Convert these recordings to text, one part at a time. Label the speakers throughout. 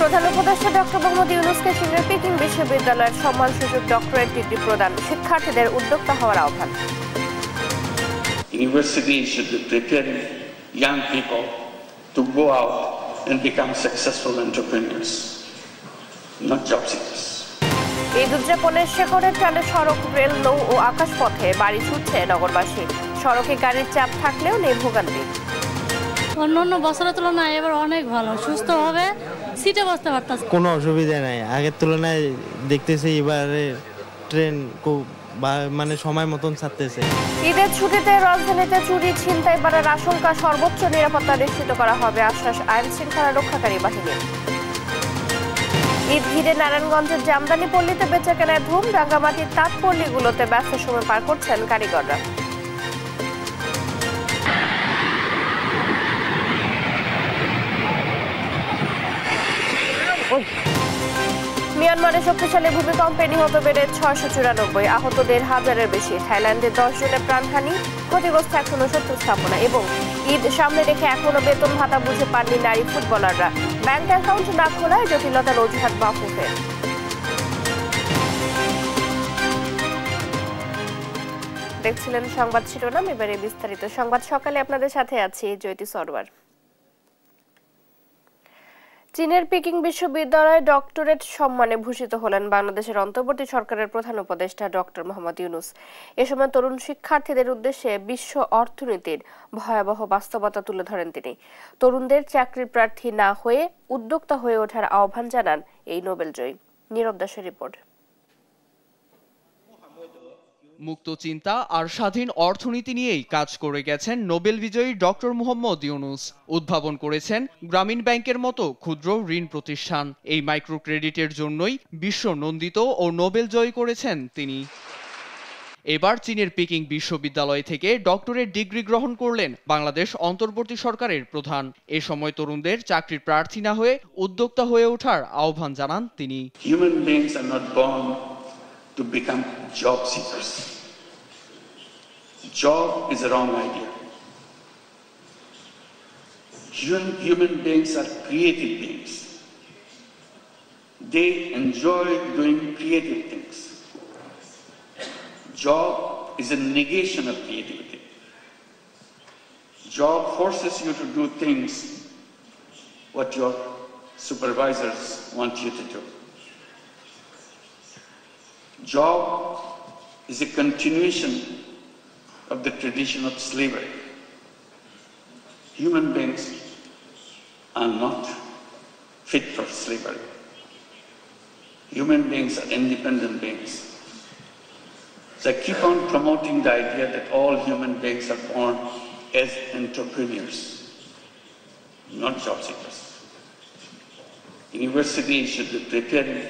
Speaker 1: প্রধান উপদেষ্টা ডক্টর মোহাম্মদ ইউনূসকে চীনের পিকিং বিশ্ববিদ্যালয়ের সম্মানসূচক ডক্টরেট ডিগ্রি প্রদান, শিক্ষার্থীদের উদ্যোক্তা হওয়ার আহ্বান।
Speaker 2: University should be preparing young people to go out and become successful entrepreneurs, not job seekers.
Speaker 1: Eid উদযাপনের শেকড়ের টানে সড়ক, রেল, নৌ ও আকাশপথে বাড়ি ছুটছে নগরবাসী। সড়কে গাড়ির চাপ থাকলেও নেই ভোগান্তি।
Speaker 3: অন্যান্য বছরের তুলনায় এবার অনেক ভালো, সুস্থ হবে, সিটে বসতে পারতাম,
Speaker 4: কোনো অসুবিধা নাই। আগের তুলনায় দেখতেছি এবারে ট্রেন মানে সময় মতন ছাড়তেছে।
Speaker 1: ঈদের ছুটিতে রাজধানীতে চুরি, ছিনতাই বাড়ার আশঙ্কা, সর্বোচ্চ নিরাপত্তা নিশ্চিত করা হবে, আশ্বাস আইন শৃঙ্খলা রক্ষাকারী বাহিনীর। ঈদ ঘিরে নারায়ণগঞ্জের জামদানি পল্লীতে বেচাকেনায় ধুম, রাঙ্গামাটির তাঁত পল্লীগুলোতে ব্যস্ত সময় পার করছেন কারিগররা। মিয়ানমারে শক্তিশালী ভূমিকম্পে নিহত বেড়ে 694, আহত 1,500-এর বেশি। থাইল্যান্ডে 10 জনের প্রাণহানি, ক্ষতিগ্রস্ত 170 স্থাপনা। এবং ঈদ সামনে রেখে এখনো বেতন ভাতা বুঝে পাননি নারী ফুটবলাররা। ব্যাংক অ্যাকাউন্ট না খোলায় জটিলতার অজুহাত বাফুফের। দেখছিলেন সংবাদ শিরোনাম, এবারে বিস্তারিত সংবাদ। সকালে আপনাদের সাথে আছি জ্যোতি সরওয়ার। চীনের পিকিং বিশ্ববিদ্যালয়ে ডক্টরেট সম্মানে ভূষিত হলেন বাংলাদেশের অন্তর্বর্তী সরকারের প্রধান উপদেষ্টা ডক্টর মোহাম্মদ ইউনূস। এ সময় তরুণ শিক্ষার্থীদের উদ্দেশ্যে বিশ্ব অর্থনীতির ভয়াবহ বাস্তবতা তুলে ধরেন তিনি। তরুণদের চাকরির প্রার্থী না হয়ে উদ্যোক্তা হয়ে ওঠার আহ্বান জানান এই নোবেলজয়ী। নীরব দাসের রিপোর্ট।
Speaker 5: মুক্ত চিন্তা আর স্বাধীন অর্থনীতি নিয়েই কাজ করে গেছেন নোবেল বিজয়ী ডক্টর মোহাম্মদ ইউনূস। উদ্ভাবন করেছেন গ্রামীণ ব্যাংকের মতো ক্ষুদ্র ঋণ প্রতিষ্ঠান। এই মাইক্রো ক্রেডিটের জন্যই বিশ্ব নন্দিত ও নোবেল জয় করেছেন তিনি। এবার চীনের পিকিং বিশ্ববিদ্যালয় থেকে ডক্টরেট ডিগ্রি গ্রহণ করলেন বাংলাদেশ অন্তর্বর্তী সরকারের প্রধান। এ সময় তরুণদের চাকরির প্রার্থী না হয়ে উদ্যোক্তা হয়ে ওঠার আহ্বান জানান তিনি।
Speaker 2: Human beings are not born to become job seekers. Job is a wrong idea. Human beings are creative beings. They enjoy doing creative things. Job is a negation of creativity. Job forces you to do things what your supervisors want you to do. Job is a continuation of the tradition of slavery. Human beings are not fit for slavery. Human beings are independent beings. So I keep on promoting the idea that all human beings are born as entrepreneurs, not job seekers. Universities should be preparing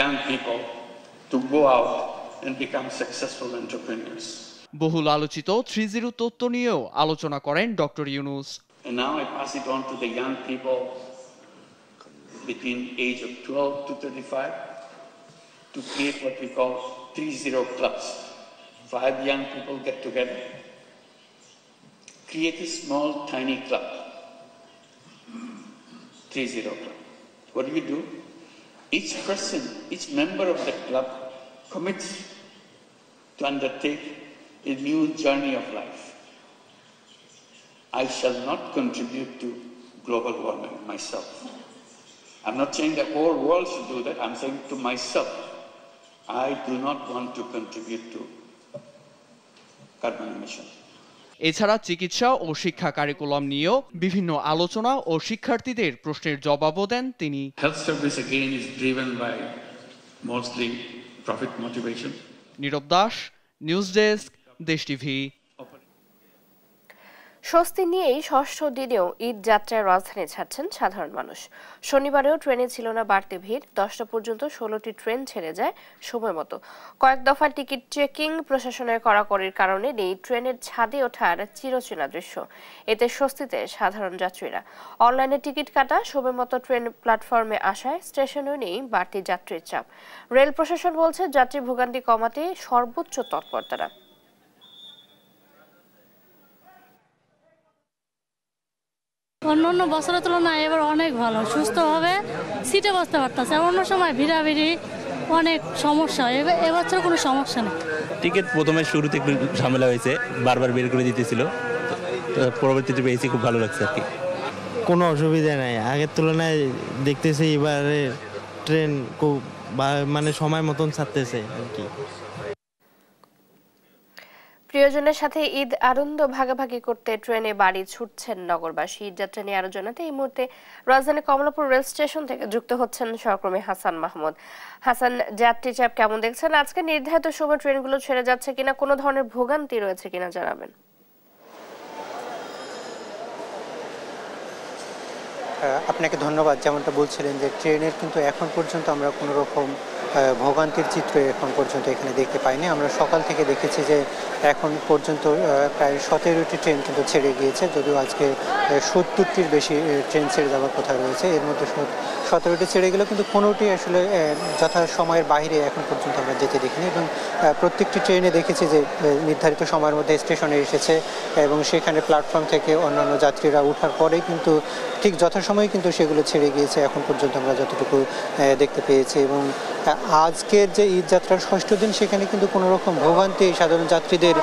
Speaker 2: young people to go out and become successful entrepreneurs.
Speaker 5: বহুল আলোচিত 3-0 তত্ত্ব নিয়েও আলোচনা করেন doctor Yunus.
Speaker 2: And now I pass it on to the young people between age of 12 to 35 to create what we call 3-0 clubs. 5 young people get together, create a small tiny club, 3-0 club. What do? Each person, each member of the club commits to undertake a new journey of life. I shall not contribute to global warming myself. I'm not saying the whole world should do that. I'm saying to myself, I do not want to contribute to carbon emission.
Speaker 5: এছাড়া চিকিৎসা ও শিক্ষা curriculum নিয়েও বিভিন্ন আলোচনা ও শিক্ষার্থীদের প্রশ্নের জবাবও দেন তিনি।
Speaker 2: Health service again is driven by mostly profit motivation.
Speaker 5: Nirab Das, news desk, Desh TV.
Speaker 1: স্বস্তি নিয়েই ষষ্ঠ দিনেও ঈদ যাত্রায় রাজধানী ছাড়ছেন সাধারণ মানুষ। শনিবারেও ট্রেনে ছিল না বাড়তি ভিড়। 10টা পর্যন্ত 16টি ট্রেন ছেড়ে যায় সময় মতো। কয়েক দফা টিকিট চেকিং প্রশাসনের কড়াকড়ির কারণে নেই ট্রেনের ছাদে ওঠার চিরচেনা দৃশ্য। এতে স্বস্তিতে সাধারণ যাত্রীরা। অনলাইনে টিকিট কাটা, সময় মতো ট্রেন প্ল্যাটফর্মে আসায় স্টেশনেও নেই বাড়তি যাত্রীর চাপ। রেল প্রশাসন বলছে যাত্রী ভোগান্তি কমাতে সর্বোচ্চ তৎপর তারা।
Speaker 3: অন্য অন্য বছরের তুলনায় এবার অনেক ভালো, সুস্থ হবে, সিটে বসতে পারতেছে। অন্য সময় ভিড়াভিড়ি অনেক সমস্যা, এবছর কোনো সমস্যা নেই।
Speaker 6: টিকিট প্রথমে শুরুতে একটু ঝামেলা হয়েছে, বারবার বের করে দিতেছিল, পরবর্তীতে পেয়েছি, খুব ভালো লাগছে আর কি।
Speaker 4: কোনো অসুবিধা নাই, আগের তুলনায় দেখতেছি এবারে ট্রেন খুব মানে সময় মতন ছাড়তেছে আর কি।
Speaker 1: প্রিয়জনের সাথে ঈদ আনন্দ ভাগাভাগি করতে ট্রেনে বাড়ি ছুটছেন নগরবাসী। ঈদ যাত্রা নিয়ে আরো জানাতে এই মুহূর্তে রাজধানী কমলাপুর রেল স্টেশন থেকে যুক্ত হচ্ছেন সহকর্মী হাসান মাহমুদ। হাসান, যাত্রী চাপ কেমন দেখছেন? আজকে নির্ধারিত সময় ট্রেনগুলো ছেড়ে যাচ্ছে কিনা, কোনো ধরনের ভোগান্তি রয়েছে কিনা জানাবেন।
Speaker 7: আপনাকে ধন্যবাদ। যেমনটা বলছিলেন যে ট্রেনের কিন্তু এখন পর্যন্ত আমরা কোনো রকম ভোগান্তির চিত্র এখন পর্যন্ত এখানে দেখতে পাইনি। আমরা সকাল থেকে দেখেছি যে এখন পর্যন্ত প্রায় 17টি ট্রেন কিন্তু ছেড়ে গিয়েছে, যদিও আজকে 70টির বেশি ট্রেন ছেড়ে যাওয়ার কথা রয়েছে। এর মধ্যে 17টি ছেড়ে গেলেও কিন্তু কোনোটি আসলে যথা সময়ের বাইরে এখন পর্যন্ত আমরা যেতে দেখিনি, এবং প্রত্যেকটি ট্রেনে দেখেছি যে নির্ধারিত সময়ের মধ্যে স্টেশনে এসেছে এবং সেখানে প্ল্যাটফর্ম থেকে অন্যান্য যাত্রীরা ওঠার পরেই কিন্তু ঠিক যথাসময়ে কিন্তু সেগুলো ছেড়ে গিয়েছে এখন পর্যন্ত আমরা যতটুকু দেখতে পেয়েছি। এবং আজকের যে ঈদ যাত্রার 6ষ্ঠ দিন, সেখানে কিন্তু কোনো রকম ভোগান্তি সাধারণ যাত্রীদের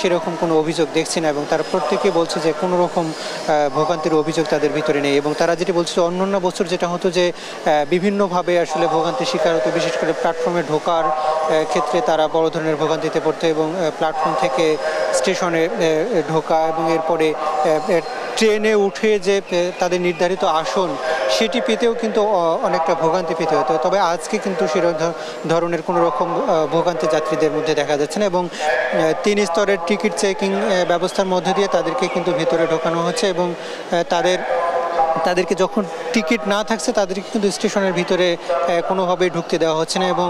Speaker 7: সেরকম কোনো অভিযোগ দেখছি না, এবং তারা প্রত্যেকে বলছে যে কোনো রকম ভোগান্তির অভিযোগ তাদের ভিতরে নেই। এবং তারা যেটি বলছে, অন্যান্য বছর যেটা হতো যে বিভিন্নভাবে আসলে ভোগান্তির শিকার হতো, বিশেষ করে প্ল্যাটফর্মে ঢোকার ক্ষেত্রে তারা বড় ধরনের ভোগান্তিতে পড়তো, এবং প্ল্যাটফর্ম থেকে স্টেশনে ঢোকা এবং এরপরে ট্রেনে উঠে যে তাদের নির্ধারিত আসন সেটি পেতেও কিন্তু অনেকটা ভোগান্তি পেতে হতো। তবে আজকে কিন্তু সেরকম ধরনের কোনো রকম ভোগান্তি যাত্রীদের মধ্যে দেখা যাচ্ছে না, এবং 3 স্তরের টিকিট চেকিং ব্যবস্থার মধ্যে দিয়ে তাদেরকে কিন্তু ভিতরে ঢোকানো হচ্ছে, এবং তাদেরকে যখন টিকিট না থাকছে তাদেরকে কিন্তু স্টেশনের ভিতরে কোনোভাবেই ঢুকতে দেওয়া হচ্ছে না, এবং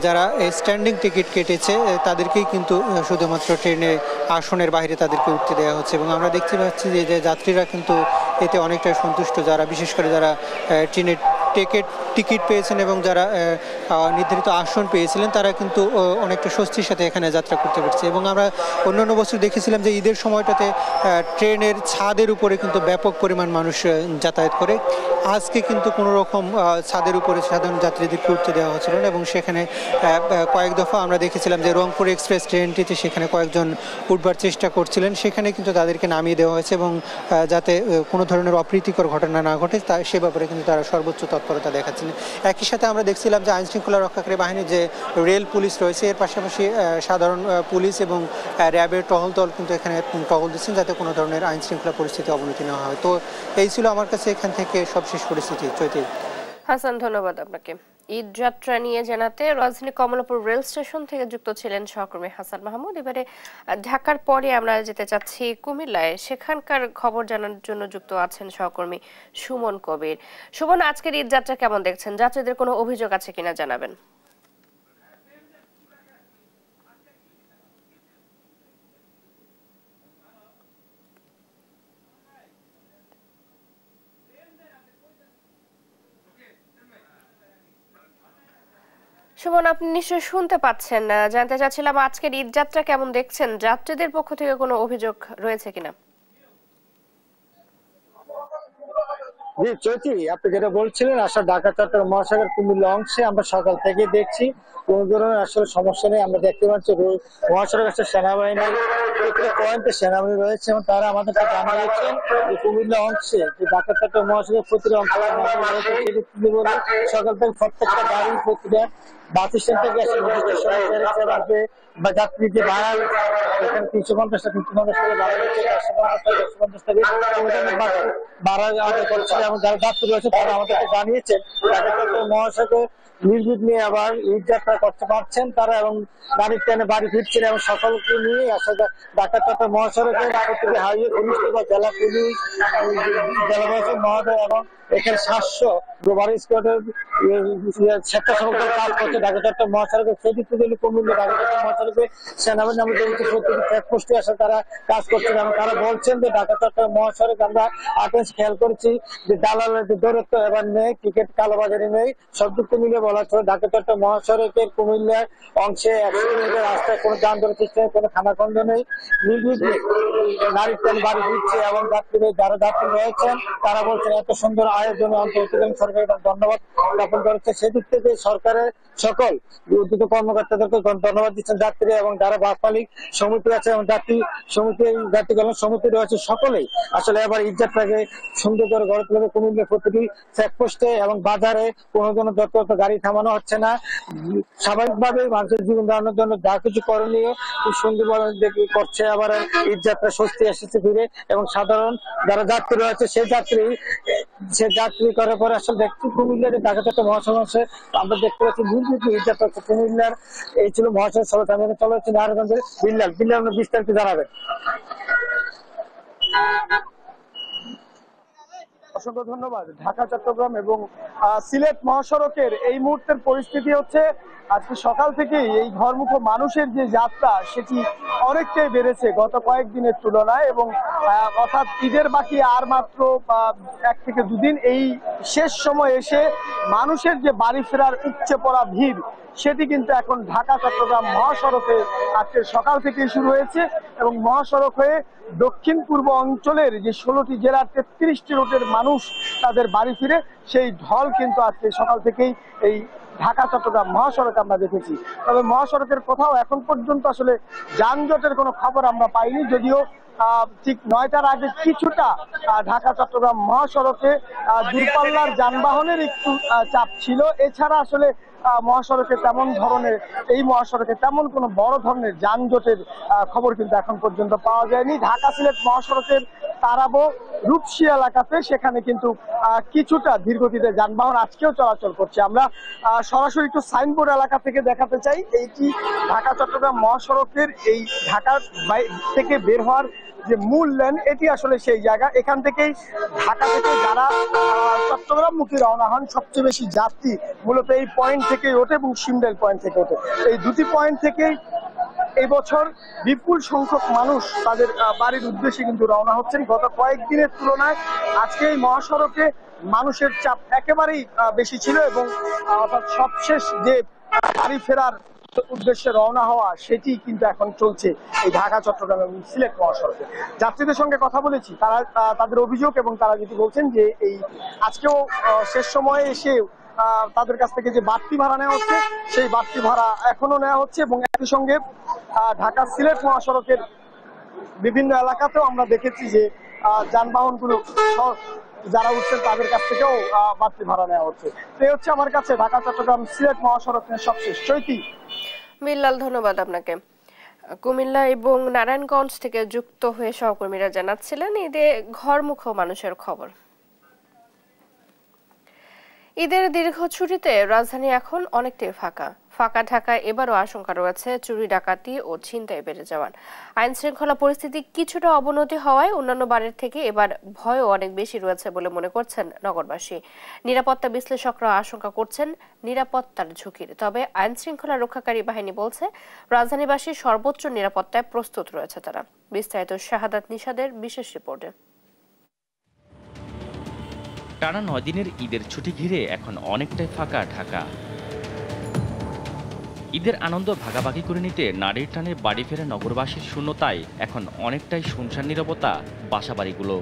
Speaker 7: যারা স্ট্যান্ডিং টিকিট কেটেছে তাদেরকেই কিন্তু শুধুমাত্র ট্রেনে আসনের বাইরে তাদেরকে উঠতে দেওয়া হচ্ছে। এবং আমরা দেখতে পাচ্ছি যে যাত্রীরা কিন্তু এতে অনেকটাই সন্তুষ্ট, যারা বিশেষ করে যারা ট্রেনের টিকিট পেয়েছেন এবং যারা নির্ধারিত আসন পেয়েছিলেন তারা কিন্তু অনেকটা স্বস্তির সাথে এখানে যাত্রা করতে পারছে। এবং আমরা অন্যান্য বছর দেখেছিলাম যে ঈদের সময়টাতে ট্রেনের ছাদের উপরে কিন্তু ব্যাপক পরিমাণ মানুষ যাতায়াত করে। আজকে কিন্তু কোনো রকম ছাদের উপরে সাধারণ যাত্রীদেরকে উঠতে দেওয়া হচ্ছিল না, এবং সেখানে কয়েক দফা আমরা দেখেছিলাম যে রংপুর এক্সপ্রেস ট্রেনটিতে সেখানে কয়েকজন উঠবার চেষ্টা করছিলেন, সেখানে কিন্তু তাদেরকে নামিয়ে দেওয়া হয়েছে, এবং যাতে কোনো ধরনের অপ্রীতিকর ঘটনা না ঘটে সে ব্যাপারে কিন্তু তারা সর্বোচ্চ তৎপরতা দেখাচ্ছেন। একই সাথে আমরা দেখছিলাম যে আইনশৃঙ্খলা রক্ষাকারী বাহিনী যে রেল পুলিশ রয়েছে, এর পাশাপাশি সাধারণ পুলিশ এবং র্যাবের টহল দল কিন্তু এখানে টহল দিচ্ছেন, যাতে কোনো ধরনের আইনশৃঙ্খলা পরিস্থিতি অবনতি না হয়। তো এই ছিল আমার কাছে এখান থেকে সবশেষ পরিস্থিতি। চৈতি।
Speaker 1: হাসান, ধন্যবাদ আপনাকে। ঈদ যাত্রা নিয়ে জানাতে রাজধানী কমলাপুর রেল স্টেশন থেকে যুক্ত ছিলেন সহকর্মী হাসান মাহমুদ। এবারে ঢাকার পরে আমরা যেতে চাচ্ছি কুমিল্লায়, সেখানকার খবর জানার জন্য যুক্ত আছেন সহকর্মী সুমন কবির। সুমন, আজকের ঈদ যাত্রা কেমন দেখছেন? যাত্রীদের কোনো অভিযোগ আছে কিনা জানাবেন। সুমন, আপনি নিশ্চয়ই শুনতে পাচ্ছেন। জানতে চাচ্ছিলাম আজকের ঈদ যাত্রা কেমন দেখছেন, যাত্রীদের পক্ষ থেকে কোনো অভিযোগ রয়েছে কিনা?
Speaker 8: জি চৈতি, আপনি যেটা বলছিলেন, আসলে ঢাকা চট্টগ্রাম মহাসড়কের কুমিল্লা অংশে আমরা সকাল থেকে দেখছি কোন ধরনের আসলে সমস্যা নেই। আমরা দেখতে পাচ্ছি মহাসড়ক আসলে সেনাবাহিনীর পয়েন্টে সেনাবাহিনী রয়েছে, এবং তারা আমাদেরকে জানিয়েছেন যে কুমিল্লা অংশে যে ঢাকা চট্টগ্রাম মহাসড়কের প্রতিটা অংশে সকাল থেকে প্রত্যেকটা গাড়ি প্রতিটা বাস স্ট্যান্ড থেকে আসবে বা যাত্রীদের ভাড়া এখানে 350 টাকা ভাড়া রয়েছে, 150 টাকা ভাড়া আদায় করছে, এবং যারা যাত্রী রয়েছে তারা আমাদেরকে জানিয়েছেন ঢাকা চট্টগ্রাম মহাসড়কে নির্বিঘ্নে নিয়ে আবার ঈদ যাত্রা করতে পারছেন তারা, এবং গাড়ির ট্রেনে বাড়ি ফিরছেন, এবং সকলকে নিয়ে আসলে ঢাকা চট্টগ্রাম মহাসড়কের প্রতিটি হাইওয়ে পুলিশ বা জেলা পুলিশ, জেলা প্রশাসন মহোদয় এবং এখানে 700 গ্লোবাল স্কোয়াডের স্বেচ্ছাসেবক দল কাজ করছে ঢাকা চট্টগ্রাম মহাসড়কে। সেদিক থেকে কুমিল্লা ঢাকা চট্টগ্রাম মহাসড়কে সেনাবাহিনী আমাদের প্রত্যেকটি চেকপোস্টে আসে তারা কাজ করছেন এবং তারা বলছেন যে ঢাকা চট্টগ্রাম মহাসড়কে আমরা আটেন্স খেয়াল করেছি যে দালালের যে দৌরত্ব এবার নেই, ক্রিকেট কালোবাজারি নেই। সব দিক মিলে বলা হচ্ছে ঢাকা চট্টগ্রাম মহাসড়কের কুমিল্লার অংশে 100 কিলোমিটার রাস্তায় কোনো যানজট সৃষ্টি নেই, কোনো খানাখন্দ নেই। নির্বিঘ্নে নারীর ট্রেন বাড়ি ফিরছে এবং যারা যাত্রী রয়েছেন তারা বলছেন এত সুন্দর আয়োজনে অন্তর্বর্তীকালীন সরকার ধন্যবাদ জ্ঞাপন করেছে। সেদিক থেকে সরকারের সকল উদ্যত কর্মকর্তাদেরকে ধন্যবাদ দিচ্ছেন যাত্রী এবং যারা বাস মালিক সমিতি আছে এবং যাত্রী কল্যাণ সমিতি রয়েছে সকলেই আসলে এবার ঈদযাত্রাকে সুন্দর করে গড়ে তুলবে। কুমিল্লার প্রতিটি চেকপোস্টে এবং বাজারে কোনো যত গাড়ি থামানো হচ্ছে না। স্বাভাবিকভাবে মানুষের জীবন ধারণের জন্য যা কিছু করণীয় খুব সুন্দরভাবে করছে। আবার ঈদযাত্রা স্বস্তি এসেছে ফিরে এবং সাধারণ যারা যাত্রী রয়েছে সে যাত্রী করার পরে আসলে দেখছি কুমিল্লার ঢাকা চট্টগ্রাম মহাসড়কে আমরা দেখতে পাচ্ছি নির্বিঘ্নে ঈদযাত্রা হচ্ছে কুমিল্লার। এই ছিল মহাসড়ক সড়ক, আমি চলে যাচ্ছি নারায়ণগঞ্জের বিল্লাল আমরা বিস্তারিত জানাবেন। অসংখ্য ধন্যবাদ। ঢাকা চট্টগ্রাম এবং সিলেট মহাসড়কের এই মুহূর্তের পরিস্থিতি হচ্ছে আজকে সকাল থেকেই এই ঘরমুখো মানুষের যে যাত্রা সেটি অনেকটাই বেড়েছে গত কয়েকদিনের তুলনায় এবং অর্থাৎ ঈদের বাকি আর মাত্র 1 থেকে 2 দিন। এই শেষ সময় এসে মানুষের যে বাড়ি ফেরার উপচে পড়া ভিড় সেটি কিন্তু এখন ঢাকা চট্টগ্রাম মহাসড়কে আজকে সকাল থেকেই শুরু হয়েছে এবং মহাসড়ক হয়ে দক্ষিণ পূর্ব অঞ্চলের যে 16টি জেলার 33টি রুটের মানুষ তাদের বাড়ি ফিরে সেই ঢল কিন্তু আজকে সকাল থেকেই এই ঢাকা চট্টগ্রাম মহাসড়কে আমরা দেখেছি। তবে মহাসড়কের কোথাও এখন পর্যন্ত আসলে যানজটের কোনো খবর আমরা পাইনি, যদিও ঠিক 9টার আগে কিছুটা ঢাকা চট্টগ্রাম মহাসড়কে দূরপাল্লার যানবাহনের একটু চাপ ছিল। এছাড়া আসলে মহাসড়কে এই মহাসড়কে তেমন কোনো বড় ধরনের যানজটের খবর কিন্তু এখন পর্যন্ত পাওয়া যায়নি। ঢাকা সিলেট মহাসড়কের তারাবো রূপসী এলাকাতে সেখানে কিন্তু কিছুটা ধীরগতিতে যানবাহন আজকেও চলাচল করছে। আমরা সরাসরি একটু সাইনবোর্ড এলাকা থেকে দেখাতে চাই। এইটি ঢাকা চট্টগ্রাম মহাসড়কের এই ঢাকা থেকে বের হওয়ার যে মূল লেন এটি আসলে সেই জায়গা। এখান থেকেই ঢাকা থেকে যারা চট্টগ্রামমুখী রওনা হন সবচেয়ে বেশি যাত্রী মূলত এই পয়েন্ট থেকেই ওঠে এবং সিমডেল পয়েন্ট থেকে ওঠে। এই দুটি পয়েন্ট থেকেই এই বছর বিপুল সংখ্যক মানুষ তাদের বাড়ির উদ্দেশ্যে কিন্তু রওনা হচ্ছেন। গত কয়েকদিনের তুলনায় আজকে এই মহাসড়কে মানুষের চাপ একেবারেই বেশি ছিল এবং অর্থাৎ সবশেষ যে বাড়ি ফেরার উদ্দেশ্যে রওনা হওয়া সেটি কিন্তু এখন চলছে এই ঢাকা চট্টগ্রাম এবং সিলেট মহাসড়কে। যাত্রীদের সঙ্গে কথা বলেছি, তারা তাদের অভিযোগ এবং তারা যেটি বলছেন যে এই আজকেও শেষ সময়ে এসে তাদের কাছ থেকে যে বাড়তি ভাড়া নেওয়া হচ্ছে সেই বাড়তি ভাড়া এখনো নেওয়া হচ্ছে এবং একই সঙ্গে ঢাকা সিলেট মহাসড়কের বিভিন্ন এলাকাতেও আমরা দেখেছি যে যানবাহনগুলো যারা উঠছেন তাদের কাছ থেকেও বাড়তি ভাড়া নেওয়া হচ্ছে। তো এই হচ্ছে আমার কাছে ঢাকা চট্টগ্রাম সিলেট মহাসড়কের সবশেষ। চৈতি
Speaker 1: বিল্লাল, ধন্যবাদ আপনাকে। কুমিল্লা এবং নারায়ণগঞ্জ থেকে যুক্ত হয়ে সহকর্মীরা জানাচ্ছিলেন ঈদে ঘরমুখো মানুষের খবর। ঈদের দীর্ঘ ছুটিতে রাজধানী এখন অনেকটাই ফাঁকা ঢাকায় এবারও আশঙ্কা রয়েছে চুরি ডাকাতি ও ছিনতাই বেড়ে যাওয়ার। আইন শৃঙ্খলা পরিস্থিতি কিছুটা অবনতি হওয়ায় অন্যান্য বারের থেকে এবার ভয়ও অনেক বেশি রয়েছে বলে মনে করছেন নগরবাসী। নিরাপত্তা বিশ্লেষকরা আশঙ্কা করছেন নিরাপত্তার ঝুঁকির। তবে আইন শৃঙ্খলা রক্ষাকারী বাহিনী বলছে রাজধানীবাসীর সর্বোচ্চ নিরাপত্তায় প্রস্তুত রয়েছে তারা। বিস্তারিত শাহাদাত নিশাদের বিশেষ রিপোর্টে।
Speaker 9: টানা 9 দিনের ঈদের ছুটি ঘিরে এখন অনেকটাই ফাঁকা ঢাকা। ঈদের আনন্দ ভাগাভাগি করে নিতে নারীর টানে বাড়ি ফেরা নগরবাসীর শূন্যতায় এখন অনেকটাই শুনশান নীরবতা বাসাবাড়িগুলো।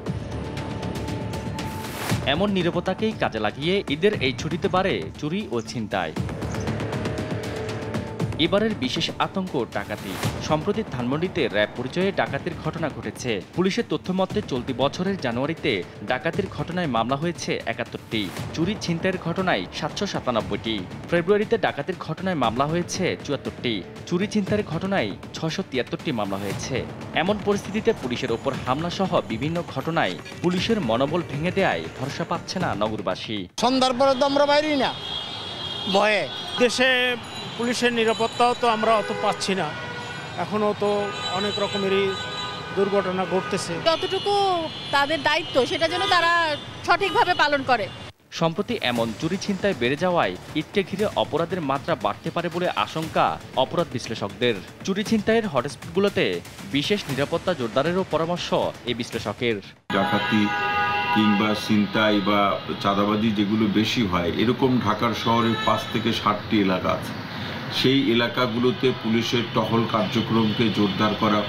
Speaker 9: এমন নীরবতাকেই কাজে লাগিয়ে ঈদের এই ছুটিতে বাড়ে চুরি ও ছিনতাই। এবারের বিশেষ আতঙ্ক ডাকাতি। সম্প্রতি ধানমন্ডিতে র্যাব পরিচয়ে ডাকাতির ঘটনা ঘটেছে। পুলিশের তথ্য মতে চলতি বছরের জানুয়ারিতে ডাকাতির ঘটনায় মামলা হয়েছে 71টি, চুরি ছিনতাইয়ের ঘটনায় 797টি। ফেব্রুয়ারিতে ডাকাতির ঘটনায় মামলা হয়েছে 74টি, চুরি ছিনতাইয়ের ঘটনায় 673টি মামলা হয়েছে। এমন পরিস্থিতিতে পুলিশের ওপর হামলা সহ বিভিন্ন ঘটনায় পুলিশের মনোবল ভেঙে দেয় ভরসা পাচ্ছে না নগরবাসী।
Speaker 10: সন্ধ্যার পরে তো আমরা বাইরে না ভয়ে। দেশে পুলিশের নিরাপত্তাও তো আমরা অত পাচ্ছি না, এখনও তো অনেক রকমেরই দুর্ঘটনা ঘটতেছে।
Speaker 11: যতটুকু তাদের দায়িত্ব সেটা যেন তারা সঠিকভাবে পালন করে।
Speaker 9: সম্প্রতি এমন চুরি ছিনতাই বেড়ে যাওয়ায় ঈদকে ঘিরে অপরাধের মাত্রা বাড়তে পারে বলে আশঙ্কা অপরাধ বিশ্লেষকদের। চুরি ছিনতাইয়ের হটস্পটগুলোতে বিশেষ নিরাপত্তা জোরদারেরও পরামর্শ এই বিশ্লেষকের।
Speaker 12: ডাকাতি কিংবা ছিনতাই বা চাঁদাবাজি যেগুলো বেশি হয়, এরকম ঢাকার শহরে 5 থেকে 7টি এলাকা আছে। সেই এলাকাগুলোতে পুলিশের টহল কার্যক্রমকে জোরদার করা,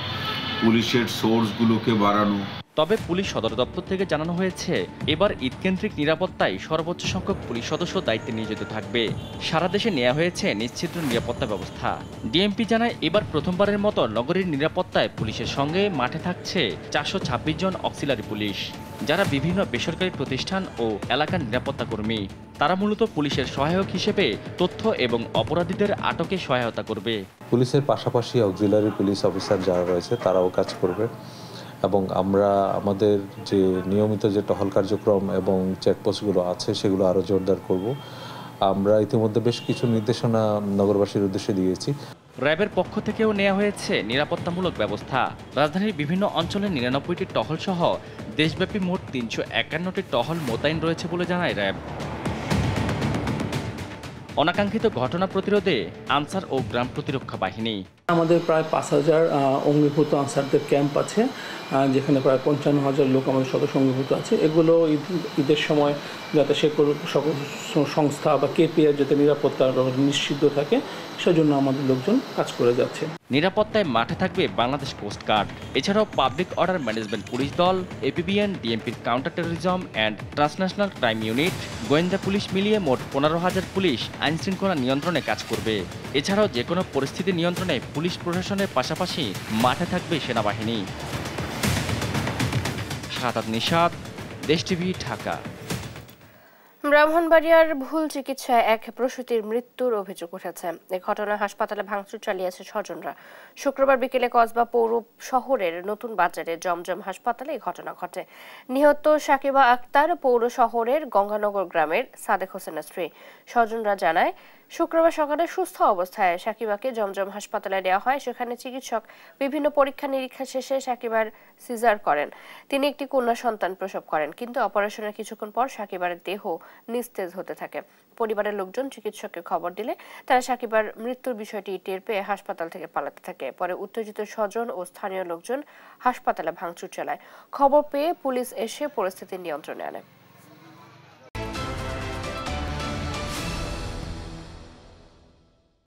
Speaker 12: পুলিশের সোর্সগুলোকে বাড়ানো।
Speaker 9: তবে পুলিশ সদর দপ্তর থেকে জানানো হয়েছে, এবার ঈদকেন্দ্রিক নিরাপত্তায় সর্বোচ্চ সংখ্যক পুলিশ সদস্য দায়িত্বে নিয়োজিত থাকবে। সারা দেশে নেওয়া হয়েছে নিশ্চিদ্র নিরাপত্তা ব্যবস্থা। ডিএমপি জানায়, এবার প্রথমবারের মতো নগরীর নিরাপত্তায় পুলিশের সঙ্গে মাঠে থাকছে 426 জন অক্সিলারি পুলিশ, যারা বিভিন্ন বেসরকারি প্রতিষ্ঠান ও এলাকার নিরাপত্তা কর্মী। তারা মূলত পুলিশের সহায়ক হিসেবে তথ্য এবং অপরাধীদের আটকে সহায়তা করবে।
Speaker 13: পুলিশের পাশাপাশি অক্সিলারি পুলিশ অফিসার যারা রয়েছে তারাও কাজ করবে এবং আমরা আমাদের যে নিয়মিত যে টহল কার্যক্রম এবং চেকপোস্টগুলো আছে সেগুলো আরও জোরদার করব। আমরা ইতিমধ্যে বেশ কিছু নির্দেশনা নগরবাসীর উদ্দেশ্যে দিয়েছি।
Speaker 9: র্যাবের পক্ষ থেকেও নেওয়া হয়েছে নিরাপত্তামূলক ব্যবস্থা। রাজধানীর বিভিন্ন অঞ্চলে 99টি টহল সহ দেশব্যাপী মোট 351টি টহল মোতায়েন রয়েছে বলে জানায় র্যাব। অনাকাঙ্ক্ষিত ঘটনা প্রতিরোধে আনসার ও গ্রাম প্রতিরক্ষা বাহিনী।
Speaker 14: আমাদের প্রায় 5000 অঙ্গীভূত আনসারদের ক্যাম্প আছে, যেখানে প্রায় 55,000 লোক আমাদের সদস্য অঙ্গীভূত আছে। এগুলো ঈদের সময় যাতে সকল সংস্থা বা কেপিআর যাতে নিরাপত্তা নিশ্চিত থাকে, সেজন্য আমাদের লোকজন কাজ করে যাচ্ছে।
Speaker 9: নিরাপত্তায় মাঠে থাকবে বাংলাদেশ কোস্টগার্ড। এছাড়াও পাবলিক অর্ডার ম্যানেজমেন্ট পুলিশ দল, এপিবিএন, ডিএমপির counter terrorism and transnational crime unit, গোয়েন্দা পুলিশ মিলিয়ে মোট 15,000 পুলিশ আইনশৃঙ্খলা নিয়ন্ত্রণে কাজ করবে। এছাড়াও যে কোনো পরিস্থিতি নিয়ন্ত্রণে পুলিশ প্রশাসনের পাশাপাশি মাঠে থাকবে সেনাবাহিনী। শাহাদাত নিশাত, দেশ টিভি, ঢাকা।
Speaker 1: ব্রাহ্মণবাড়িয়ার ভুল চিকিৎসায় এক প্রসূতির মৃত্যুর অভিযোগ উঠেছে। এ ঘটনায় হাসপাতালে ভাঙচুর চালিয়েছে স্বজনরা। শুক্রবার বিকেলে কসবা পৌর শহরের নতুন বাজারে জমজম হাসপাতালে এই ঘটনা ঘটে। নিহত সাকিবা আক্তার পৌর শহরের গঙ্গানগর গ্রামের সাদেক হোসেনের স্ত্রী। স্বজনরা জানায়, শুক্রবার সকালে সুস্থ অবস্থায় সাকিবাকে জমজম হাসপাতালে নেওয়া হয়। সেখানে চিকিৎসক বিভিন্ন পরীক্ষা নিরীক্ষা শেষে সাকিবার সিজার করেন। তিনি একটি কন্যা সন্তান প্রসব করেন, কিন্তু অপারেশনের কিছুক্ষণ পর সাকিবার দেহ নিস্তেজ হতে থাকে। পরিবারের লোকজন চিকিৎসককে খবর দিলে তারা সাকিবার মৃত্যুর বিষয়টি টের পেয়ে হাসপাতাল থেকে পালাতে থাকে। পরে উত্তেজিত স্বজন ও স্থানীয় লোকজন হাসপাতালে ভাঙচুর চালায়। খবর পেয়ে পুলিশ এসে পরিস্থিতি নিয়ন্ত্রণে আনে।